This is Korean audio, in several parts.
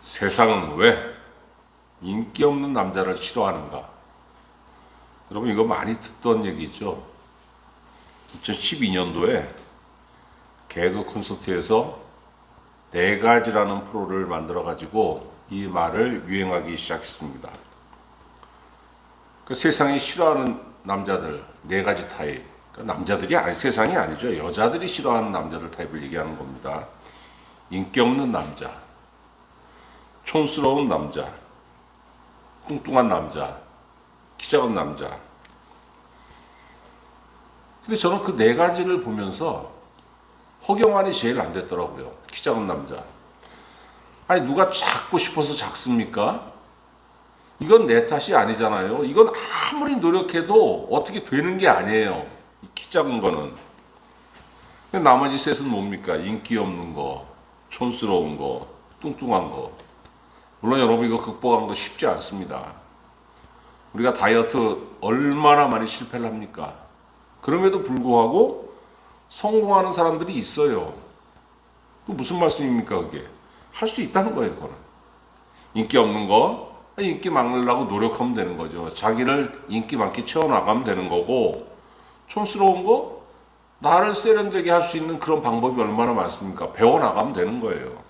세상은 왜 인기 없는 남자를 싫어하는가? 여러분 이거 많이 듣던 얘기죠. 2012년도에 개그 콘서트에서 네 가지라는 프로를 만들어 가지고 이 말을 유행하기 시작했습니다. 그 세상이 싫어하는 남자들 네 가지 타입. 그러니까 남자들이 세상이 아니죠. 여자들이 싫어하는 남자들 타입을 얘기하는 겁니다. 인기 없는 남자, 촌스러운 남자, 뚱뚱한 남자, 키 작은 남자. 근데 저는 그 네 가지를 보면서 허경환이 제일 안 됐더라고요. 키 작은 남자. 아니 누가 작고 싶어서 작습니까? 이건 내 탓이 아니잖아요. 이건 아무리 노력해도 어떻게 되는 게 아니에요. 키 작은 거는. 근데 나머지 셋은 뭡니까? 인기 없는 거, 촌스러운 거, 뚱뚱한 거. 물론 여러분 이거 극복하는 거 쉽지 않습니다. 우리가 다이어트 얼마나 많이 실패를 합니까? 그럼에도 불구하고 성공하는 사람들이 있어요. 그 무슨 말씀입니까 그게? 할 수 있다는 거예요 그거는. 인기 없는 거, 인기 많으려고 노력하면 되는 거죠. 자기를 인기 많게 채워나가면 되는 거고, 촌스러운 거, 나를 세련되게 할 수 있는 그런 방법이 얼마나 많습니까? 배워나가면 되는 거예요.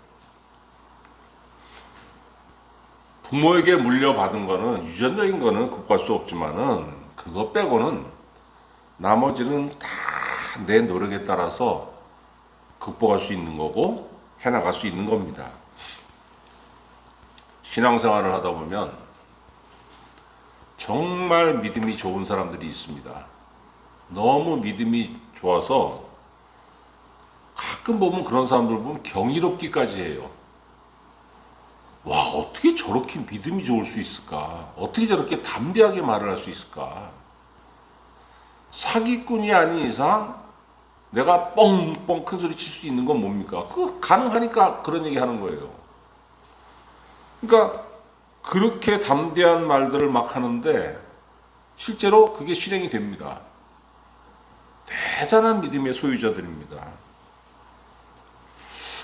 부모에게 물려받은 거는 유전적인 거는 극복할 수 없지만은 그거 빼고는 나머지는 다 내 노력에 따라서 극복할 수 있는 거고 해나갈 수 있는 겁니다. 신앙생활을 하다 보면 정말 믿음이 좋은 사람들이 있습니다. 너무 믿음이 좋아서 가끔 보면 그런 사람들 보면 경이롭기까지 해요. 와, 어떻게 저렇게 믿음이 좋을 수 있을까? 어떻게 저렇게 담대하게 말을 할 수 있을까? 사기꾼이 아닌 이상 내가 뻥뻥 큰 소리 칠 수 있는 건 뭡니까? 그거 가능하니까 그런 얘기 하는 거예요. 그러니까 그렇게 담대한 말들을 막 하는데 실제로 그게 실행이 됩니다. 대단한 믿음의 소유자들입니다.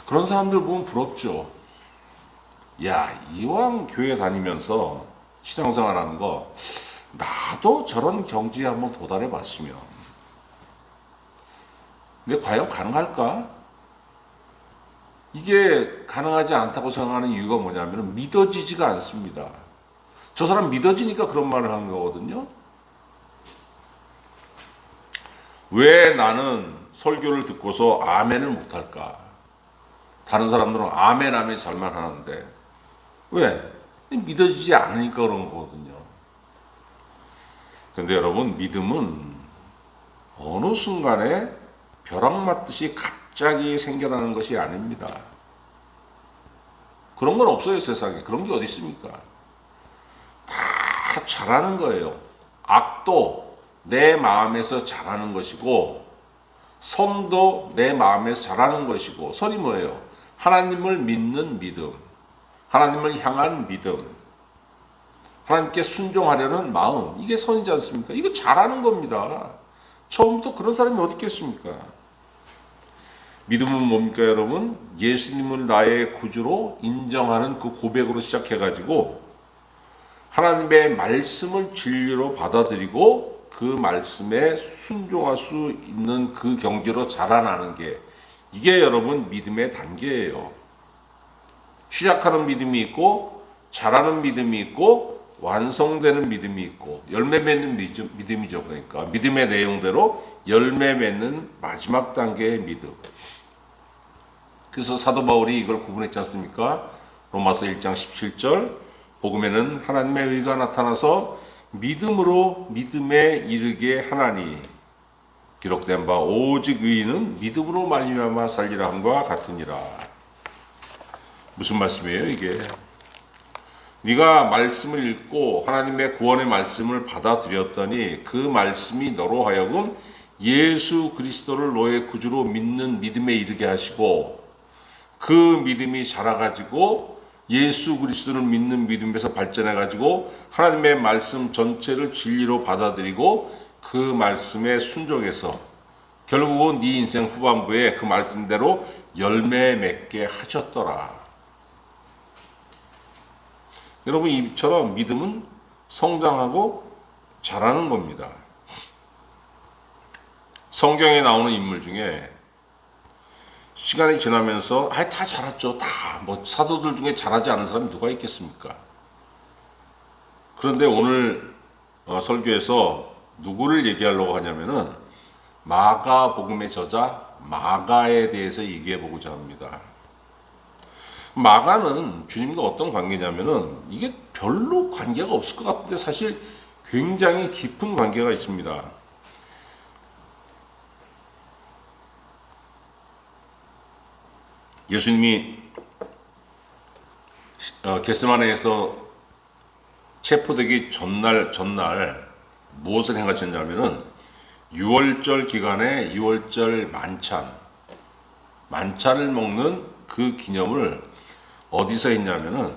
그런 사람들 보면 부럽죠. 야, 이왕 교회 다니면서 신앙생활 하는 거 나도 저런 경지에 한번 도달해 봤으면. 근데 과연 가능할까? 이게 가능하지 않다고 생각하는 이유가 뭐냐면 믿어지지가 않습니다. 저 사람 믿어지니까 그런 말을 하는 거거든요. 왜 나는 설교를 듣고서 아멘을 못할까? 다른 사람들은 아멘 아멘 잘만 하는데 왜? 믿어지지 않으니까 그런 거거든요. 근데 여러분 믿음은 어느 순간에 벼락 맞듯이 갑자기 생겨나는 것이 아닙니다. 그런 건 없어요 세상에. 그런 게 어디 있습니까? 다 자라는 거예요. 악도 내 마음에서 자라는 것이고 선도 내 마음에서 자라는 것이고 선이 뭐예요? 하나님을 믿는 믿음, 하나님을 향한 믿음, 하나님께 순종하려는 마음, 이게 선이지 않습니까? 이거 자라는 겁니다. 처음부터 그런 사람이 어디 있겠습니까? 믿음은 뭡니까 여러분? 예수님을 나의 구주로 인정하는 그 고백으로 시작해가지고 하나님의 말씀을 진리로 받아들이고 그 말씀에 순종할 수 있는 그 경지로 자라나는 게 이게 여러분 믿음의 단계예요. 시작하는 믿음이 있고 자라는 믿음이 있고 완성되는 믿음이 있고 열매 맺는 믿음이죠. 그러니까 믿음의 내용대로 열매 맺는 마지막 단계의 믿음. 그래서 사도 바울이 이걸 구분했지 않습니까? 로마서 1장 17절 복음에는 하나님의 의가 나타나서 믿음으로 믿음에 이르게 하나니 기록된 바 오직 의인은 믿음으로 말미암아 살리라 함과 같으니라. 무슨 말씀이에요 이게? 네가 말씀을 읽고 하나님의 구원의 말씀을 받아들였더니 그 말씀이 너로 하여금 예수 그리스도를 너의 구주로 믿는 믿음에 이르게 하시고 그 믿음이 자라가지고 예수 그리스도를 믿는 믿음에서 발전해가지고 하나님의 말씀 전체를 진리로 받아들이고 그 말씀에 순종해서 결국은 네 인생 후반부에 그 말씀대로 열매 맺게 하셨더라. 여러분, 이처럼 믿음은 성장하고 자라는 겁니다. 성경에 나오는 인물 중에 시간이 지나면서 다 자랐죠. 다 뭐 사도들 중에 자라지 않은 사람이 누가 있겠습니까? 그런데 오늘 설교에서 누구를 얘기하려고 하냐면은 마가복음의 저자 마가에 대해서 얘기해 보고자 합니다. 마가는 주님과 어떤 관계냐면은 이게 별로 관계가 없을 것 같은데 사실 굉장히 깊은 관계가 있습니다. 예수님이 겟세마네에서 체포되기 전날 무엇을 행하셨냐면은 6월절 기간에 6월절 만찬을 먹는 그 기념을 어디서 했냐면은,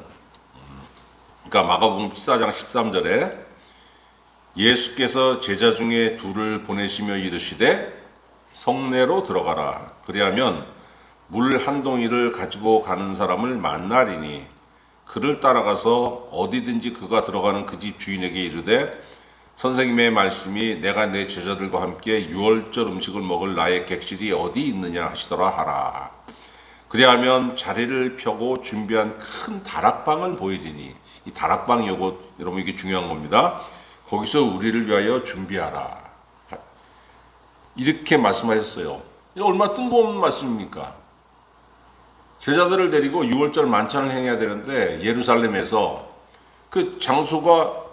그러니까 마가복음 14장 13절에 예수께서 제자 중에 둘을 보내시며 이르시되 성내로 들어가라. 그리하면 물 한 동이를 가지고 가는 사람을 만나리니 그를 따라가서 어디든지 그가 들어가는 그 집 주인에게 이르되 선생님의 말씀이 내가 내 제자들과 함께 6월절 음식을 먹을 나의 객실이 어디 있느냐 하시더라 하라. 그리하면 자리를 펴고 준비한 큰 다락방을 보이리니, 이 다락방 요거 여러분 이게 중요한 겁니다. 거기서 우리를 위하여 준비하라. 이렇게 말씀하셨어요. 얼마나 뜬금없는 말씀입니까? 제자들을 데리고 6월절 만찬을 행해야 되는데 예루살렘에서 그 장소가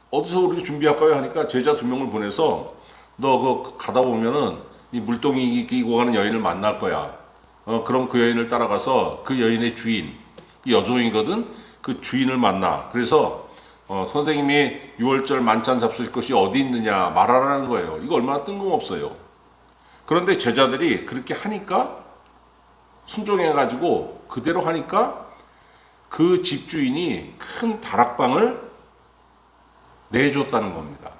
어디서 우리가 준비할까요? 하니까 제자 2명을 보내서 너 그 가다 보면은 이 물동이 끼고 가는 여인을 만날 거야. 그럼 그 여인을 따라가서 그 여인의 주인, 이 여종이거든. 그 주인을 만나. 그래서 선생님이 6월절 만찬 잡수실 것이 어디 있느냐 말하라는 거예요. 이거 얼마나 뜬금없어요. 그런데 제자들이 그렇게 하니까 순종해가지고 그대로 하니까 그 집주인이 큰 다락방을 내줬다는 겁니다.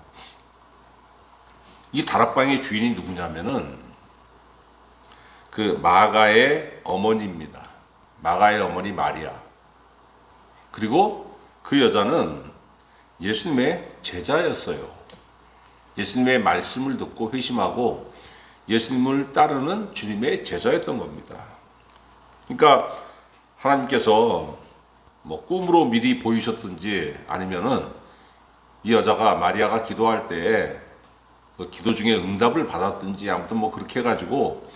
이 다락방의 주인이 누구냐면은 그 마가의 어머니입니다. 마가의 어머니 마리아. 그리고 그 여자는 예수님의 제자였어요. 예수님의 말씀을 듣고 회심하고 예수님을 따르는 주님의 제자였던 겁니다. 그러니까 하나님께서 뭐 꿈으로 미리 보이셨든지 아니면은 이 여자가 마리아가 기도할 때 그 기도 중에 응답을 받았든지 아무튼 뭐 그렇게 해가지고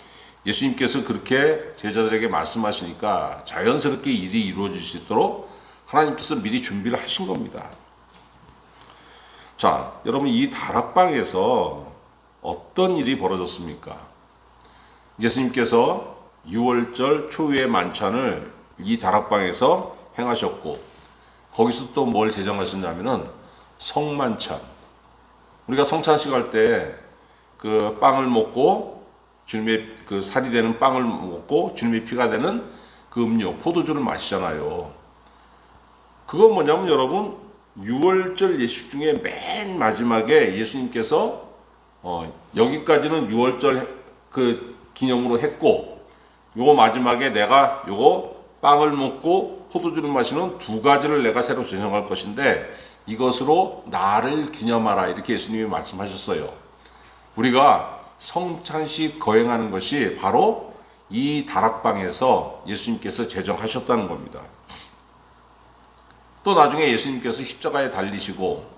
예수님께서 그렇게 제자들에게 말씀하시니까 자연스럽게 일이 이루어질 수 있도록 하나님께서 미리 준비를 하신 겁니다. 자, 여러분 이 다락방에서 어떤 일이 벌어졌습니까? 예수님께서 6월절 초유의 만찬을 이 다락방에서 행하셨고 거기서 또 뭘 제정하셨냐면은 성만찬. 우리가 성찬식 할 때 그 빵을 먹고 주님의 그 살이 되는 빵을 먹고 주님의 피가 되는 그 음료, 포도주를 마시잖아요. 그건 뭐냐면 여러분 6월절 예식 중에 맨 마지막에 예수님께서 여기까지는 6월절 그 기념으로 했고 요거 마지막에 내가 요거 빵을 먹고 포도주를 마시는 2가지를 내가 새로 제정할 것인데 이것으로 나를 기념하라 이렇게 예수님이 말씀하셨어요. 우리가 성찬식 거행하는 것이 바로 이 다락방에서 예수님께서 제정하셨다는 겁니다. 또 나중에 예수님께서 십자가에 달리시고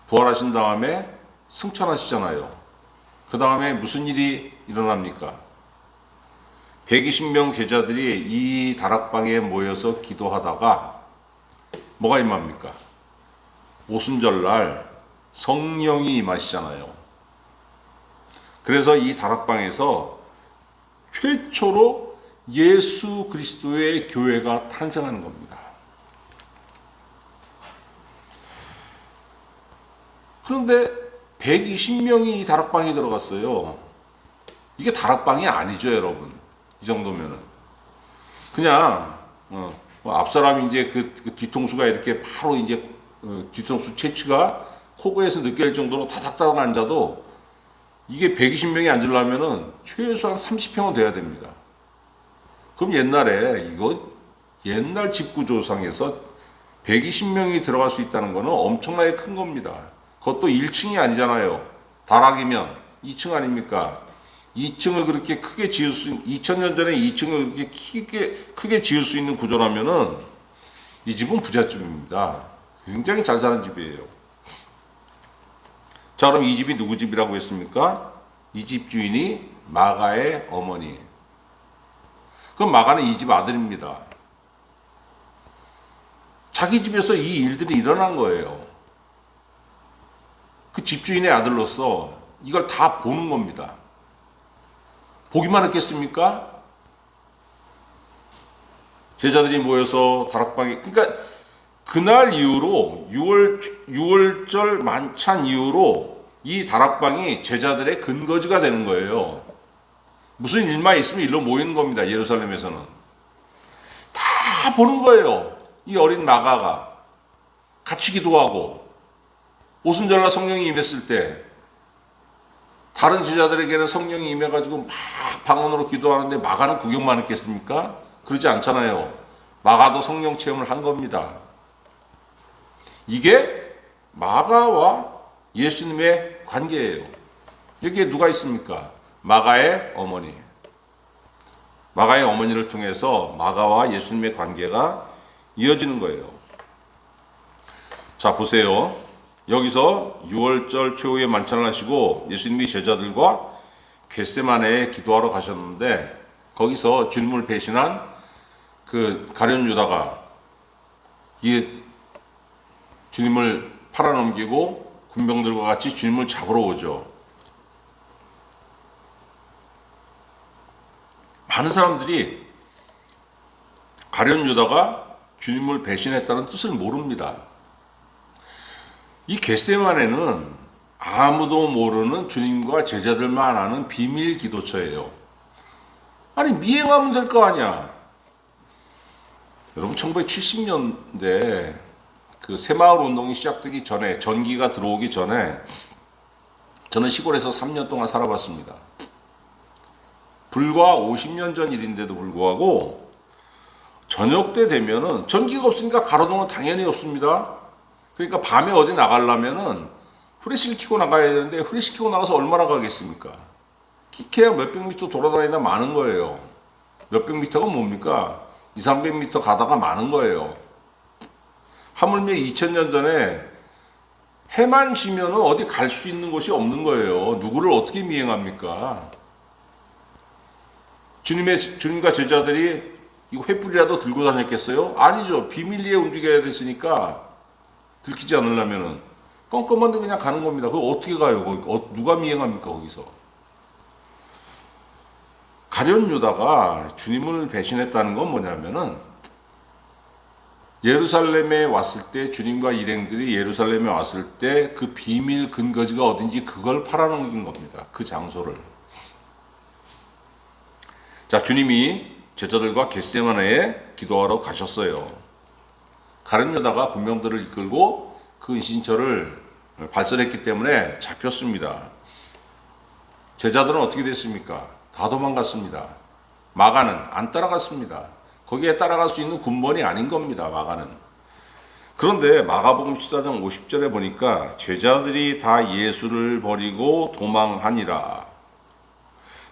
부활하신 다음에 승천하시잖아요. 그 다음에 무슨 일이 일어납니까? 120명 제자들이 이 다락방에 모여서 기도하다가 뭐가 임합니까? 오순절날 성령이 임하시잖아요. 그래서 이 다락방에서 최초로 예수 그리스도의 교회가 탄생하는 겁니다. 그런데 120명이 이 다락방에 들어갔어요. 이게 다락방이 아니죠, 여러분. 이 정도면은. 그냥, 앞사람이 이제 그 뒤통수가 이렇게 바로 이제 뒤통수 채취가 코고에서 느껴질 정도로 타닥타닥 앉아도 이게 120명이 앉으려면은 최소한 30평은 돼야 됩니다. 그럼 옛날에 옛날 집 구조상에서 120명이 들어갈 수 있다는 거는 엄청나게 큰 겁니다. 그것도 1층이 아니잖아요. 다락이면 2층 아닙니까? 2층을 그렇게 크게 지을 수, 2000년 전에 2층을 그렇게 크게 지을 수 있는 구조라면은 이 집은 부잣집입니다. 굉장히 잘 사는 집이에요. 자, 그럼 이 집이 누구 집이라고 했습니까? 이 집 주인이 마가의 어머니. 그럼 마가는 이 집 아들입니다. 자기 집에서 이 일들이 일어난 거예요. 그 집주인의 아들로서 이걸 다 보는 겁니다. 보기만 했겠습니까? 제자들이 모여서 다락방에, 그러니까 그날 이후로 6월절 만찬 이후로 이 다락방이 제자들의 근거지가 되는 거예요. 무슨 일만 있으면 일로 모이는 겁니다. 예루살렘에서는 다 보는 거예요. 이 어린 마가가 같이 기도하고 오순절날 성령이 임했을 때 다른 제자들에게는 성령이 임해가지고 막 방언으로 기도하는데 마가는 구경만 했겠습니까? 그러지 않잖아요. 마가도 성령 체험을 한 겁니다. 이게 마가와 예수님의 관계예요. 여기에 누가 있습니까? 마가의 어머니. 마가의 어머니를 통해서 마가와 예수님의 관계가 이어지는 거예요. 자, 보세요. 여기서 6월절 최후의 만찬을 하시고 예수님이 제자들과 겟세마네에 기도하러 가셨는데 거기서 주님을 배신한 그 가룟 유다가 이 주님을 팔아넘기고 군병들과 같이 주님을 잡으러 오죠. 많은 사람들이 가룟 유다가 주님을 배신했다는 뜻을 모릅니다. 이 겟세마네는 아무도 모르는 주님과 제자들만 아는 비밀 기도처예요. 아니, 미행하면 될 거 아니야. 여러분, 1970년대 그 새마을 운동이 시작되기 전에, 전기가 들어오기 전에 저는 시골에서 3년 동안 살아봤습니다. 불과 50년 전 일인데도 불구하고 저녁 때 되면은 전기가 없으니까 가로등은 당연히 없습니다. 그러니까 밤에 어디 나가려면은 후레쉬를 켜고 나가야 되는데 후레쉬 켜고 나가서 얼마나 가겠습니까? 키케야 몇백 미터 돌아다니다 마는 거예요. 몇백 미터가 뭡니까? 200~300m 가다가 마는 거예요. 하물며 2000년 전에 해만 지면은 어디 갈 수 있는 곳이 없는 거예요. 누구를 어떻게 미행합니까? 주님과 제자들이 이거 횃불이라도 들고 다녔겠어요? 아니죠. 비밀리에 움직여야 됐으니까 들키지 않으려면은 껌껌한데 그냥 가는 겁니다. 그거 어떻게 가요? 누가 미행합니까? 거기서. 가룟 유다가 주님을 배신했다는 건 뭐냐면은 예루살렘에 왔을 때 주님과 일행들이 예루살렘에 왔을 때 그 비밀 근거지가 어딘지 그걸 팔아넘긴 겁니다. 그 장소를. 자, 주님이 제자들과 겟세마네에 기도하러 가셨어요. 가룟 유다가 군병들을 이끌고 그 은신처를 발설했기 때문에 잡혔습니다. 제자들은 어떻게 됐습니까? 다 도망갔습니다. 마가는 안 따라갔습니다. 거기에 따라갈 수 있는 군번이 아닌 겁니다. 마가는. 그런데 마가복음 14장 50절에 보니까 제자들이 다 예수를 버리고 도망하니라.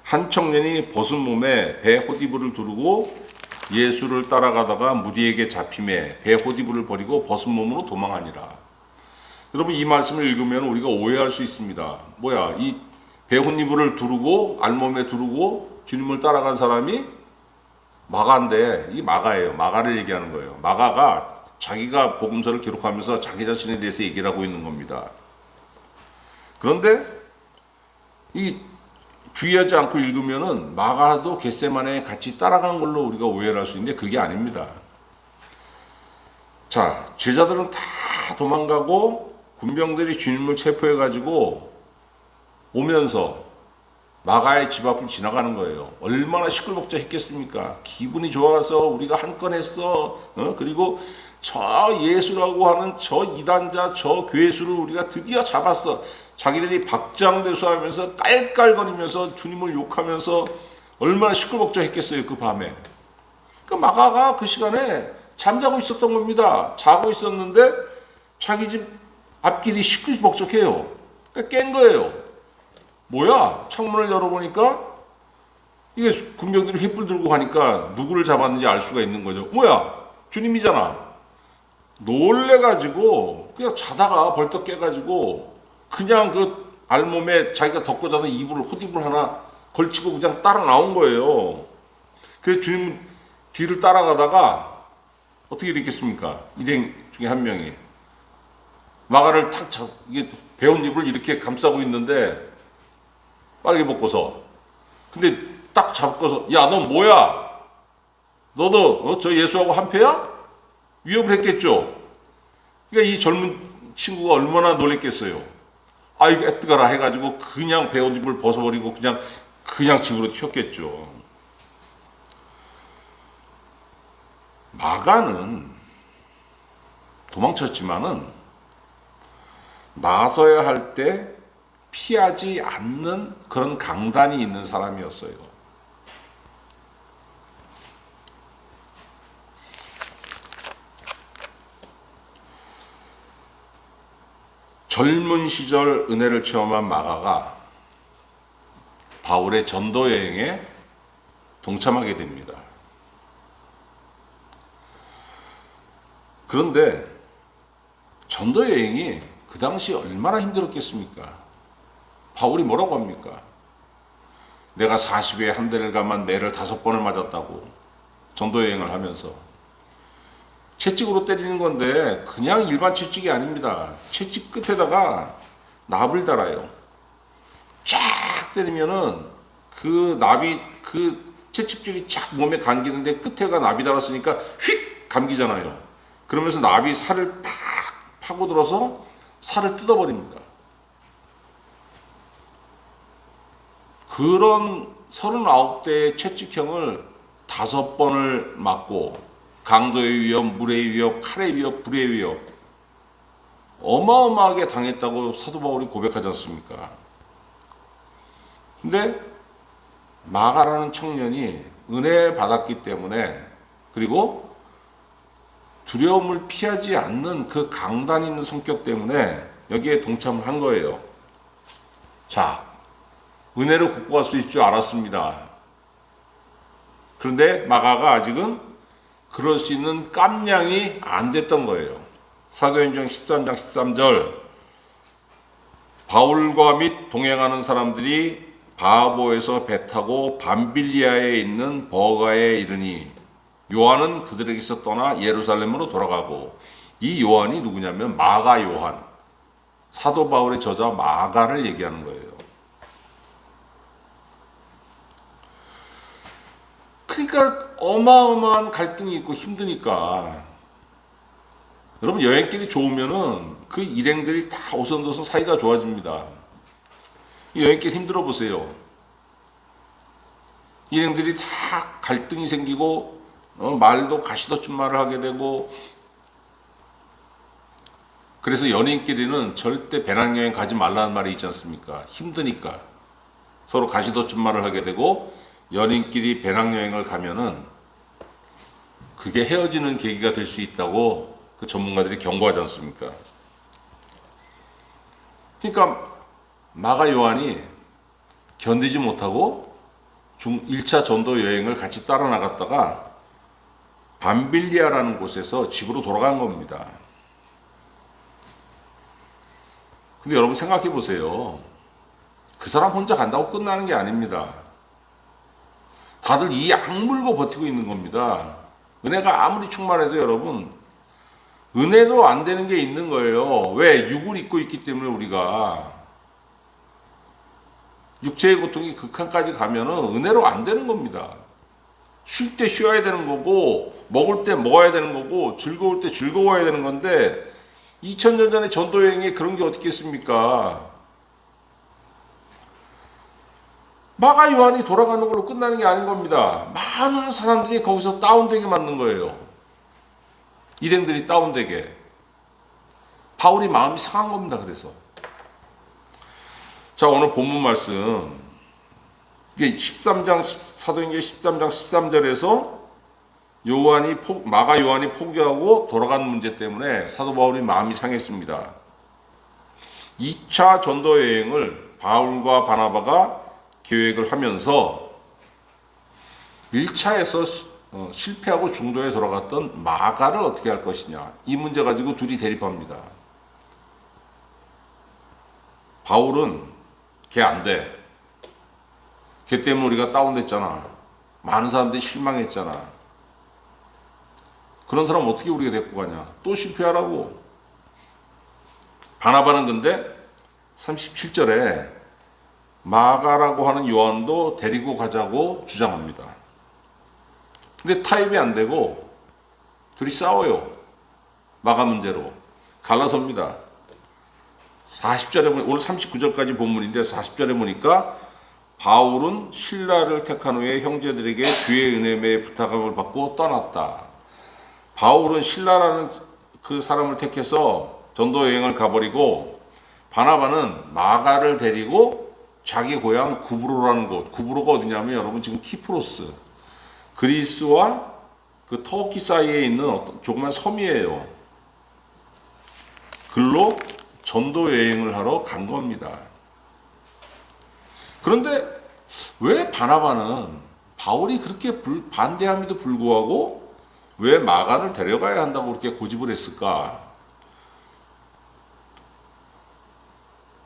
한 청년이 벗은 몸에 배 호디부를 두르고 예수를 따라가다가 무리에게 잡힘에 배 호디부를 버리고 벗은 몸으로 도망하니라. 여러분, 이 말씀을 읽으면 우리가 오해할 수 있습니다. 뭐야, 이 배 호디부를 두르고 알몸에 두르고 주님을 따라간 사람이 마가인데, 이 마가예요. 마가를 얘기하는 거예요. 마가가 자기가 복음서를 기록하면서 자기 자신에 대해서 얘기를 하고 있는 겁니다. 그런데 이 주의하지 않고 읽으면은 마가도 겟세마네에 같이 따라간 걸로 우리가 오해를 할 수 있는데 그게 아닙니다. 자, 제자들은 다 도망가고 군병들이 주님을 체포해가지고 오면서 마가의 집 앞을 지나가는 거예요. 얼마나 시끌벅적 했겠습니까? 기분이 좋아서 우리가 한 건 했어. 그리고 저 예수라고 하는 저 이단자, 저 괴수를 우리가 드디어 잡았어. 자기들이 박장대소하면서 깔깔거리면서 주님을 욕하면서 얼마나 시끌벅적했겠어요, 그 밤에. 그 마가가 그 시간에 잠자고 있었던 겁니다. 자고 있었는데 자기 집 앞길이 시끌벅적해요. 그러니까 깬 거예요. 뭐야? 창문을 열어보니까 이게 군병들이 횃불 들고 가니까 누구를 잡았는지 알 수가 있는 거죠. 뭐야? 주님이잖아. 놀래가지고 그냥 자다가 벌떡 깨가지고 그냥 그 알몸에 자기가 덮고 자던 이불을 헛이불 하나 걸치고 그냥 따라 나온 거예요. 그래서 주님 뒤를 따라가다가 어떻게 됐겠습니까? 일행 중에 한 명이 마가를 탁 잡, 이게 배운 이불을 이렇게 감싸고 있는데 빨개 벗고서 근데 딱 잡고서 야, 너 뭐야? 너도 저 예수하고 한패야? 위협을 했겠죠. 그러니까 이 젊은 친구가 얼마나 놀랬겠어요. 아이고 애뜨거라 해가지고 그냥 배운 이불을 벗어버리고 그냥 집으로 튀었겠죠. 마가는 도망쳤지만은 나서야 할 때 피하지 않는 그런 강단이 있는 사람이었어요. 젊은 시절 은혜를 체험한 마가가 바울의 전도 여행에 동참하게 됩니다. 그런데 전도 여행이 그 당시 얼마나 힘들었겠습니까? 바울이 뭐라고 합니까? 내가 40에 한 대를 가만 매를 5번을 맞았다고 전도 여행을 하면서 채찍으로 때리는 건데 그냥 일반 채찍이 아닙니다. 채찍 끝에다가 납을 달아요. 쫙 때리면은 그 납이 그 채찍줄이 쫙 몸에 감기는데 끝에가 납이 달았으니까 휙 감기잖아요. 그러면서 납이 살을 팍 파고들어서 살을 뜯어버립니다. 그런 39대의 채찍형을 5번을 맞고 강도의 위협, 물의 위협, 칼의 위협, 불의 위협 어마어마하게 당했다고 사도 바울이 고백하지 않습니까? 근데 마가라는 청년이 은혜 받았기 때문에 그리고 두려움을 피하지 않는 그 강단 있는 성격 때문에 여기에 동참을 한 거예요. 자, 은혜를 극복할 수 있을 줄 알았습니다. 그런데 마가가 아직은 그럴 수 있는 깜냥이 안 됐던 거예요. 사도행전 13장 13절 바울과 및 동행하는 사람들이 바보에서 배 타고 밤빌리아에 있는 버가에 이르니 요한은 그들에게서 떠나 예루살렘으로 돌아가고 이 요한이 누구냐면 마가 요한 사도 바울의 저자 마가를 얘기하는 거예요. 그러니까 어마어마한 갈등이 있고 힘드니까 여러분 여행길이 좋으면은 그 일행들이 다 오선도선 사이가 좋아집니다. 이 여행길 힘들어 보세요. 일행들이 다 갈등이 생기고 말도 가시돋친 말을 하게 되고 그래서 연인끼리는 절대 배낭여행 가지 말라는 말이 있지 않습니까? 힘드니까 서로 가시돋친 말을 하게 되고 연인끼리 배낭여행을 가면은 그게 헤어지는 계기가 될 수 있다고 그 전문가들이 경고하지 않습니까? 그러니까 마가 요한이 견디지 못하고 1차 전도 여행을 같이 따라 나갔다가 밤빌리아라는 곳에서 집으로 돌아간 겁니다. 근데 여러분 생각해 보세요. 그 사람 혼자 간다고 끝나는 게 아닙니다. 다들 이 악물고 버티고 있는 겁니다. 은혜가 아무리 충만해도 여러분 은혜로 안 되는 게 있는 거예요. 왜? 육을 입고 있기 때문에 우리가 육체의 고통이 극한까지 가면은 은혜로 안 되는 겁니다. 쉴 때 쉬어야 되는 거고 먹을 때 먹어야 되는 거고 즐거울 때 즐거워야 되는 건데 2000년 전에 전도 여행에 그런 게 어디 있겠습니까? 마가 요한이 돌아가는 걸로 끝나는 게 아닌 겁니다. 많은 사람들이 거기서 다운되게 만든 거예요. 일행들이 다운되게. 바울이 마음이 상한 겁니다. 그래서 자, 오늘 본문 말씀. 이게 13장, 사도행전 13장 13절에서 마가 요한이 포기하고 돌아간 문제 때문에 사도 바울이 마음이 상했습니다. 2차 전도 여행을 바울과 바나바가 계획을 하면서 1차에서 실패하고 중도에 돌아갔던 마가를 어떻게 할 것이냐, 이 문제 가지고 둘이 대립합니다. 바울은 걔 안 돼. 걔 때문에 우리가 다운됐잖아. 많은 사람들이 실망했잖아. 그런 사람 어떻게 우리가 데리고 가냐. 또 실패하라고. 바나바는 근데 37절에 마가라고 하는 요한도 데리고 가자고 주장합니다. 근데 타협이 안 되고 둘이 싸워요. 마가 문제로. 갈라섭니다. 40절에 보니, 오늘 39절까지 본문인데 40절에 보니까 바울은 신라를 택한 후에 형제들에게 주의 은혜의 부탁을 받고 떠났다. 바울은 신라라는 그 사람을 택해서 전도 여행을 가버리고 바나바는 마가를 데리고 자기 고향 구브로라는 곳, 구브로가 어디냐면 여러분 지금 키프로스, 그리스와 그 터키 사이에 있는 어떤 조그만 섬이에요. 글로 전도 여행을 하러 간 겁니다. 그런데 왜 바나바는 바울이 그렇게 반대함에도 불구하고 왜 마가를 데려가야 한다고 그렇게 고집을 했을까?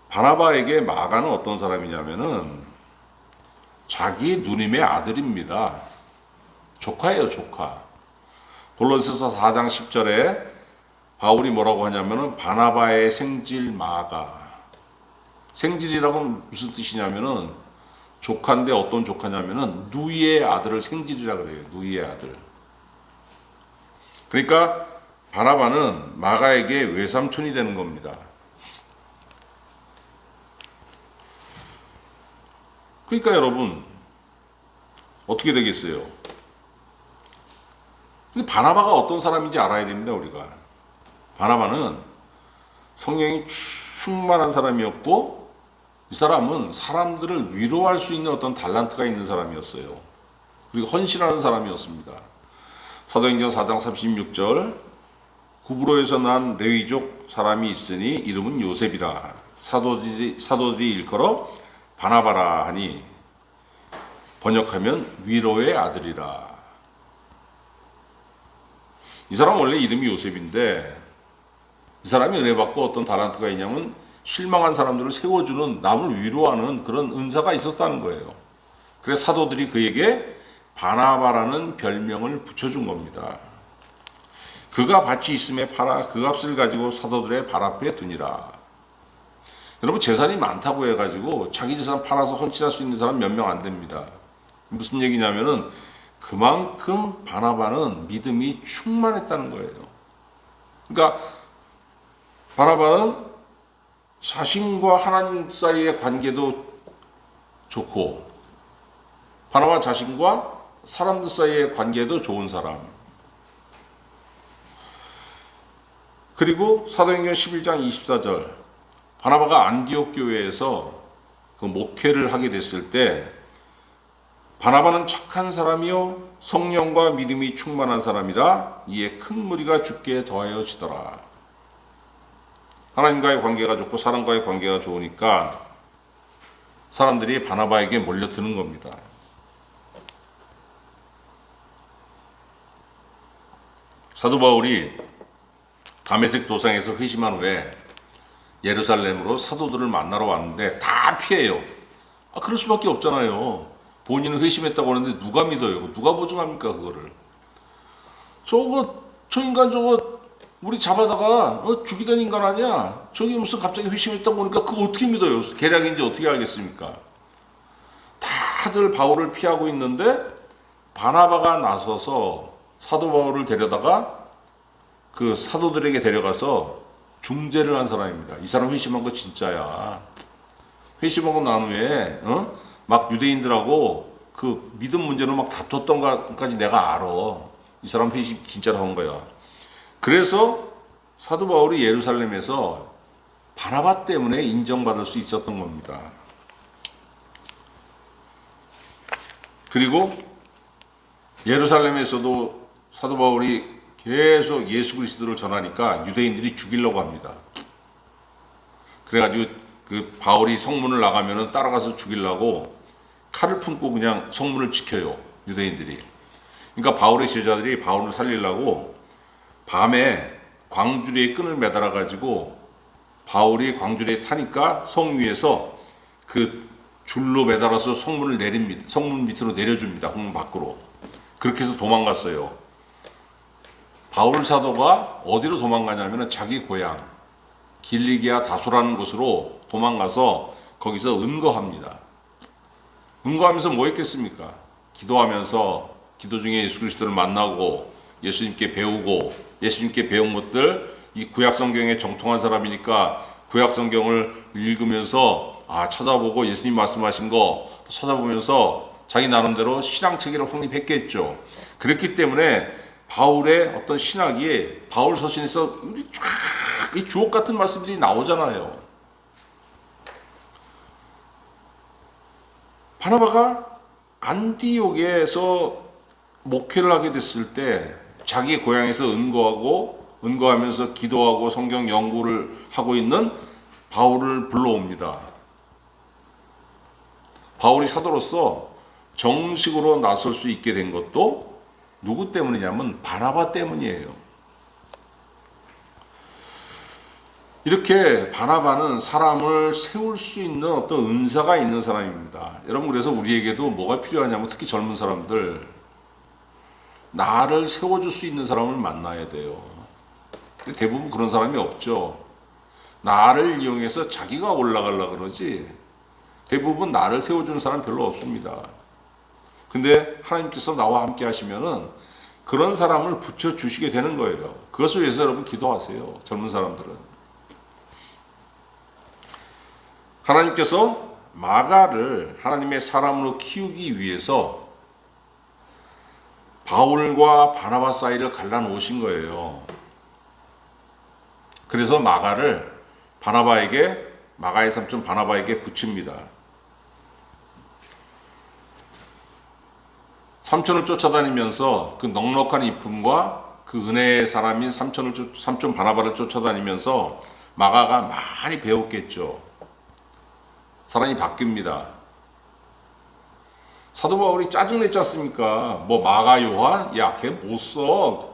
바나바에게 마가는 어떤 사람이냐면은 자기 누님의 아들입니다. 조카예요, 조카. 골로새서 4장 10절에 바울이 뭐라고 하냐면은 바나바의 생질 마가. 생질이라고 무슨 뜻이냐면은 조카인데 어떤 조카냐면은 누이의 아들을 생질이라 그래요. 누이의 아들. 그러니까 바나바는 마가에게 외삼촌이 되는 겁니다. 그러니까 여러분 어떻게 되겠어요? 근데 바나바가 어떤 사람인지 알아야 됩니다. 우리가. 바나바는 성령이 충만한 사람이었고 이 사람은 사람들을 위로할 수 있는 어떤 달란트가 있는 사람이었어요. 그리고 헌신하는 사람이었습니다. 사도행전 4장 36절 구브로에서 난 레위족 사람이 있으니 이름은 요셉이라. 사도들이 일컬어 바나바라 하니 번역하면 위로의 아들이라. 이 사람 원래 이름이 요셉인데 이 사람이 은혜 받고 어떤 달란트가 있냐면 실망한 사람들을 세워주는, 남을 위로하는 그런 은사가 있었다는 거예요. 그래서 사도들이 그에게 바나바라는 별명을 붙여준 겁니다. 그가 밭이 있음에 팔아 그 값을 가지고 사도들의 발 앞에 두니라. 여러분 재산이 많다고 해가지고 자기 재산 팔아서 헌신할 수 있는 사람 몇 명 안 됩니다. 무슨 얘기냐면은 그만큼 바나바는 믿음이 충만했다는 거예요. 그러니까 바나바는 자신과 하나님 사이의 관계도 좋고 바나바 자신과 사람들 사이의 관계도 좋은 사람. 그리고 사도행전 11장 24절 바나바가 안디옥 교회에서 그 목회를 하게 됐을 때 바나바는 착한 사람이요 성령과 믿음이 충만한 사람이라 이에 큰 무리가 죽게 더하여지더라. 하나님과의 관계가 좋고 사람과의 관계가 좋으니까 사람들이 바나바에게 몰려드는 겁니다. 사도 바울이 다메섹 도상에서 회심한 후에 예루살렘으로 사도들을 만나러 왔는데 다 피해요. 그럴 수밖에 없잖아요. 본인은 회심했다고 하는데 누가 믿어요? 누가 보증합니까 그거를? 저 인간 저거 우리 잡아다가 죽이던 인간 아니야? 저기 무슨 갑자기 회심했다고 보니까 그거 어떻게 믿어요? 계략인지 어떻게 알겠습니까? 다들 바울을 피하고 있는데 바나바가 나서서 사도 바울을 데려다가 그 사도들에게 데려가서 중재를 한 사람입니다. 이 사람 회심한 거 진짜야. 회심하고 난 후에 막 유대인들하고 그 믿음 문제로 막 다퉜던 것까지 내가 알아. 이 사람 회심 진짜로 한 거야. 그래서 사도 바울이 예루살렘에서 바나바 때문에 인정받을 수 있었던 겁니다. 그리고 예루살렘에서도 사도 바울이 계속 예수 그리스도를 전하니까 유대인들이 죽이려고 합니다. 그래가지고 그 바울이 성문을 나가면은 따라가서 죽이려고 칼을 품고 그냥 성문을 지켜요, 유대인들이. 그러니까 바울의 제자들이 바울을 살리려고 밤에 광주리에 끈을 매달아 가지고 바울이 광주리에 타니까 성 위에서 그 줄로 매달아서 성문을 내립니다. 성문 밑으로 내려줍니다. 성문 밖으로. 그렇게 해서 도망갔어요. 바울 사도가 어디로 도망가냐면 자기 고향 길리기아 다소라는 곳으로 도망가서 거기서 은거합니다. 은거하면서 뭐 했겠습니까? 기도하면서 기도 중에 예수 그리스도를 만나고 예수님께 배우고 예수님께 배운 것들, 이 구약 성경에 정통한 사람이니까 구약 성경을 읽으면서 찾아보고 예수님 말씀하신 거 찾아보면서 자기 나름대로 신앙 체계를 확립했겠죠. 그렇기 때문에 바울의 어떤 신학이 바울 서신에서 우리 쫙 이 주옥 같은 말씀들이 나오잖아요. 바나바가 안디옥에서 목회를 하게 됐을 때 자기 고향에서 은거하면서 기도하고 성경 연구를 하고 있는 바울을 불러옵니다. 바울이 사도로서 정식으로 나설 수 있게 된 것도 누구 때문이냐면 바나바 때문이에요. 이렇게 바나바는 사람을 세울 수 있는 어떤 은사가 있는 사람입니다. 여러분, 그래서 우리에게도 뭐가 필요하냐면 특히 젊은 사람들, 나를 세워줄 수 있는 사람을 만나야 돼요. 근데 대부분 그런 사람이 없죠. 나를 이용해서 자기가 올라가려고 그러지 대부분 나를 세워주는 사람 별로 없습니다. 근데 하나님께서 나와 함께 하시면은 그런 사람을 붙여주시게 되는 거예요. 그것을 위해서 여러분 기도하세요. 젊은 사람들은. 하나님께서 마가를 하나님의 사람으로 키우기 위해서 바울과 바나바 사이를 갈라놓으신 거예요. 그래서 마가를 마가의 삼촌 바나바에게 붙입니다. 삼촌을 쫓아다니면서 그 넉넉한 이품과 그 은혜의 사람인 삼촌 바나바를 쫓아다니면서 마가가 많이 배웠겠죠. 사람이 바뀝니다. 사도 바울이 짜증냈지 않습니까? 뭐 마가 요한? 야, 걔 못 써.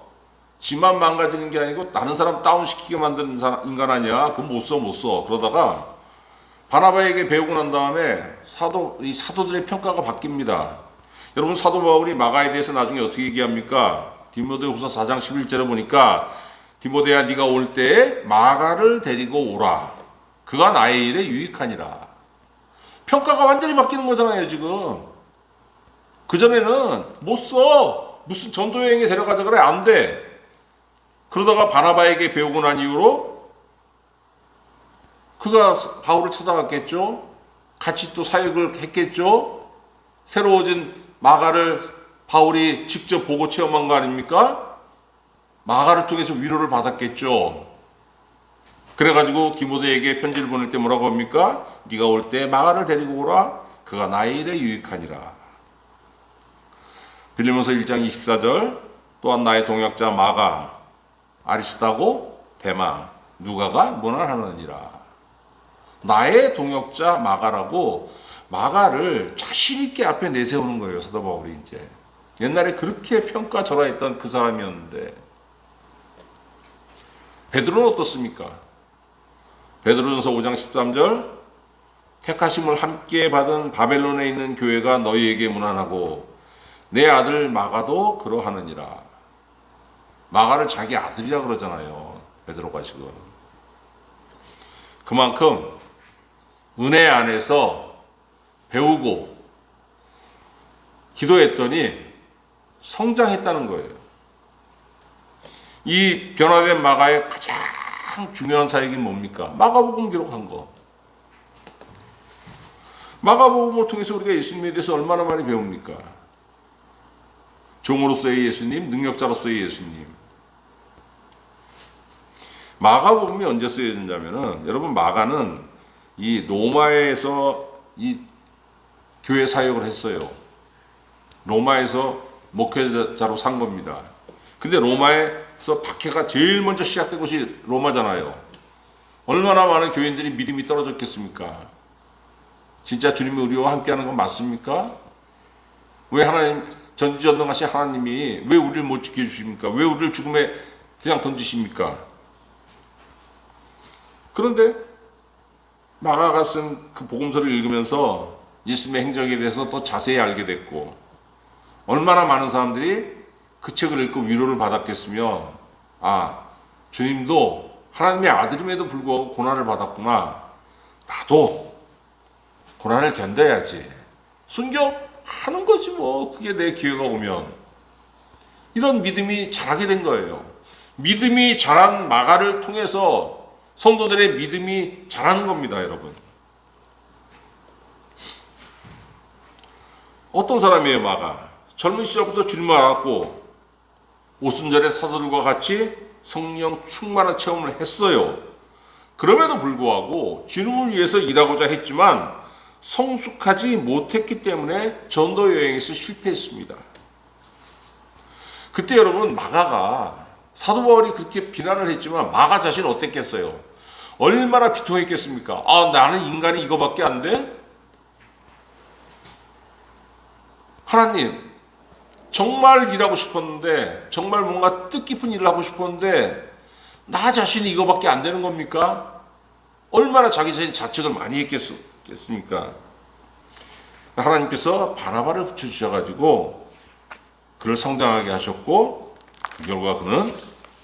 지만 망가지는 게 아니고 다른 사람 다운시키게 만드는 인간 아니야. 그건 못 써. 그러다가 바나바에게 배우고 난 다음에 이 사도들의 평가가 바뀝니다. 여러분, 사도 바울이 마가에 대해서 나중에 어떻게 얘기합니까? 디모데후서 4장 11절에 보니까 디모데야, 네가 올 때에 마가를 데리고 오라. 그가 나의 일에 유익하니라. 평가가 완전히 바뀌는 거잖아요, 지금. 그전에는 못 써. 무슨 전도여행에 데려가자 그래. 안 돼. 그러다가 바나바에게 배우고 난 이후로 그가 바울을 찾아갔겠죠. 같이 또 사역을 했겠죠. 새로워진 마가를 바울이 직접 보고 체험한 거 아닙니까? 마가를 통해서 위로를 받았겠죠. 그래가지고 디모데에게 편지를 보낼 때 뭐라고 합니까? 네가 올 때 마가를 데리고 오라. 그가 나의 일에 유익하니라. 빌립보서 1장 24절 또한 나의 동역자 마가 아리스다고 데마 누가가 문안하느니라. 나의 동역자 마가라고 마가를 자신 있게 앞에 내세우는 거예요. 사도 바울이 이제 옛날에 그렇게 평가절하했던 그 사람이었는데 베드로는 어떻습니까? 베드로전서 5장 13절 택하심을 함께 받은 바벨론에 있는 교회가 너희에게 문안하고 내 아들 마가도 그러하느니라. 마가를 자기 아들이라 그러잖아요. 베드로가 지금. 그만큼 은혜 안에서 배우고 기도했더니 성장했다는 거예요. 이 변화된 마가의 가장 중요한 사역이 뭡니까? 마가복음 기록한 거. 마가복음을 통해서 우리가 예수님에 대해서 얼마나 많이 배웁니까? 종으로서의 예수님, 능력자로서의 예수님. 마가복음이 언제 쓰여졌냐면은 여러분, 마가는 이 로마에서 이 교회 사역을 했어요. 로마에서 목회자로 산 겁니다. 근데 로마에서 박해가 제일 먼저 시작된 곳이 로마잖아요. 얼마나 많은 교인들이 믿음이 떨어졌겠습니까? 진짜 주님이 우리와 함께하는 건 맞습니까? 왜 하나님, 전지전능하신 하나님이 왜 우리를 못 지켜주십니까? 왜 우리를 죽음에 그냥 던지십니까? 그런데 마가가 쓴 그 복음서를 읽으면서 예수님의 행적에 대해서 더 자세히 알게 됐고, 얼마나 많은 사람들이 그 책을 읽고 위로를 받았겠으며, 아, 주님도 하나님의 아들임에도 불구하고 고난을 받았구나. 나도 고난을 견뎌야지. 순교하는 거지 뭐. 그게 내 기회가 오면. 이런 믿음이 자라게 된 거예요. 믿음이 자란 마가를 통해서 성도들의 믿음이 자라는 겁니다, 여러분. 어떤 사람이에요, 마가? 젊은 시절부터 주님을 알았고 오순절의 사도들과 같이 성령 충만한 체험을 했어요. 그럼에도 불구하고 주님을 위해서 일하고자 했지만 성숙하지 못했기 때문에 전도 여행에서 실패했습니다. 그때 여러분, 마가가, 사도 바울이 그렇게 비난을 했지만 마가 자신은 어땠겠어요? 얼마나 비통했겠습니까? 아, 나는 인간이 이거밖에 안 돼? 하나님, 정말 일하고 싶었는데, 정말 뭔가 뜻깊은 일을 하고 싶었는데 나 자신이 이거밖에 안 되는 겁니까? 얼마나 자기 자신이 자책을 많이 했겠습니까? 하나님께서 바나바를 붙여주셔가지고 그를 성장하게 하셨고, 그 결과 그는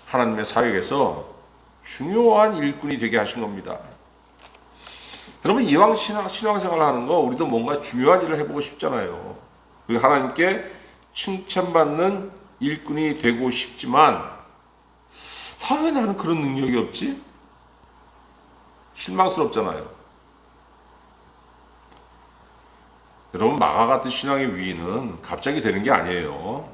하나님의 사역에서 중요한 일꾼이 되게 하신 겁니다. 여러분, 이왕 신앙생활을 하는 거 우리도 뭔가 중요한 일을 해보고 싶잖아요. 그리고 하나님께 칭찬받는 일꾼이 되고 싶지만, 왜 나는 그런 능력이 없지? 실망스럽잖아요. 여러분, 마가 같은 신앙의 위인은 갑자기 되는 게 아니에요.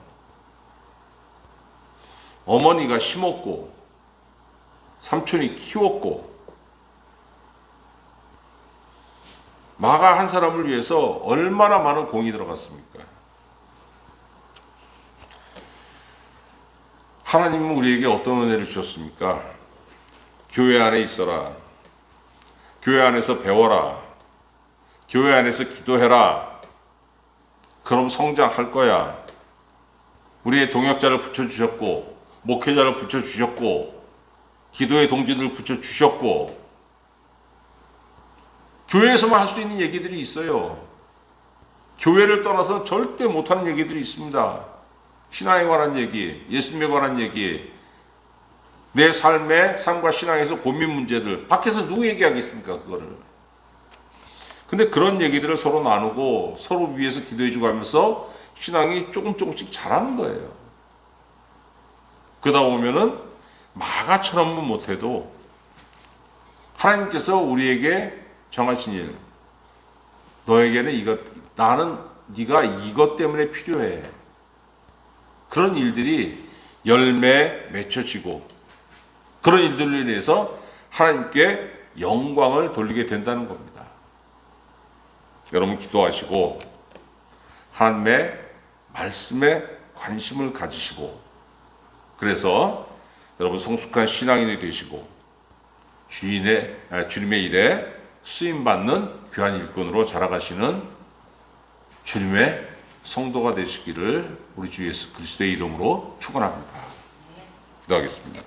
어머니가 심었고 삼촌이 키웠고, 마가 한 사람을 위해서 얼마나 많은 공이 들어갔습니까? 하나님은 우리에게 어떤 은혜를 주셨습니까? 교회 안에 있어라. 교회 안에서 배워라. 교회 안에서 기도해라. 그럼 성장할 거야. 우리의 동역자를 붙여주셨고, 목회자를 붙여주셨고, 기도의 동지들을 붙여주셨고, 교회에서만 할 수 있는 얘기들이 있어요. 교회를 떠나서 절대 못하는 얘기들이 있습니다. 신앙에 관한 얘기, 예수님에 관한 얘기, 내 삶과 신앙에서 고민 문제들, 밖에서 누구 얘기하겠습니까, 그거를. 근데 그런 얘기들을 서로 나누고 서로 위해서 기도해주고 하면서 신앙이 조금씩 자라는 거예요. 그러다 보면은 마가처럼은 못해도 하나님께서 우리에게 정하신 일, 너에게는 네가 이것 때문에 필요해. 그런 일들이 열매 맺혀지고, 그런 일들로 인해서 하나님께 영광을 돌리게 된다는 겁니다. 여러분, 기도하시고 하나님의 말씀에 관심을 가지시고, 그래서 여러분 성숙한 신앙인이 되시고 주님의 일에 쓰임받는 귀한 일꾼으로 자라가시는 주님의 성도가 되시기를 우리 주 예수 그리스도의 이름으로 축원합니다. 기도하겠습니다.